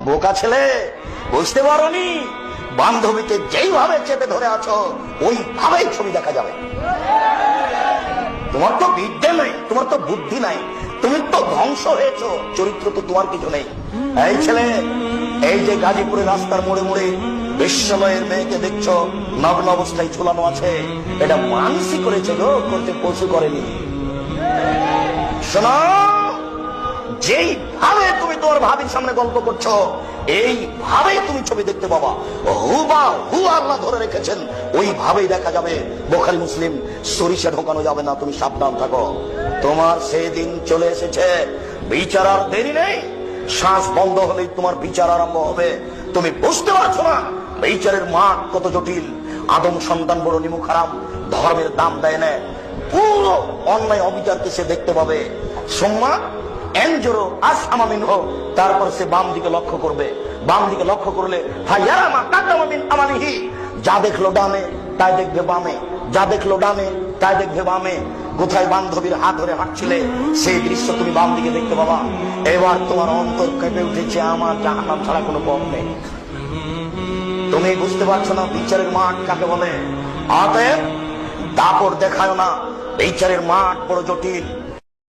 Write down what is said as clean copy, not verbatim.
বোকা ছেলে, বুঝতে পারোনি? বান্ধবীকে যেইভাবে চেপে ধরে আছো ওইভাবেই ছবি দেখা যাবে। তোমার তো বিদ্যে নাই, তোমার তো বুদ্ধি নাই, তুমি তো ধ্বংস হয়েছো, চরিত্র তো তোমার কিছু নেই। এই ছেলে, এই যে গাজীপুরের রাস্তার মোড়ে মোড়ে বেশ্যালয়ের মেয়েকে দেখছো নগ্ন অবস্থায় ঝুলানো আছে, এটা মানুষই করেছে গো, করতে পশু করেনি। শোনো, যেইভাবে তুমি তোমার ভাবির সামনে গল্প করছো এইভাবেই তুমি ছবি দেখতে পাবা। হুবা হু আল্লাহ ধরে রেখেছেন, ওইভাবেই দেখা যাবে। বুখারী মুসলিম, সরিষা ঢোকানো যাবে না, তুমি সাবধান থাকো। তোমার সেই দিন চলে এসেছে, বিচার আর দেরি নেই। শ্বাস বন্ধ হলেই তোমার বিচার আরম্ভ হবে। তুমি বুঝতে পারছো না বিচারের মাঠ কত জটিল। আদম সন্তান বড় নিমুখ হারাম, ধর্মের দাম দেয় না, পুরো অন্যায় অবিচারকে সে দেখতে পাবে। সোম্মা এনজোরো আসমামিন হোক, তারপর সে বাম দিকে লক্ষ্য করবে। বাম দিকে লক্ষ্য করলে ফায়ারামা কাদামামিন আমানিহি, যা দেখলো ডানে তাই দেখবে বামে, যা দেখলো ডানে তাই দেখবে বামে। কোথায় বান্ধবীর হাত ধরে হাঁটছিলে সেই দৃশ্য তুমি বাম দিকে দেখতে পাবা। এবার তোমার অন্তর কেঁপে উঠেছে, আমার জাহান্নাম ছাড়া কোনো পথ নেই। তুমি বুঝতে পারছো না বিচারের মাঠ কাকে বলে। অতএব দাপট দেখায় না, বিচারের মাঠ বড় জটিল।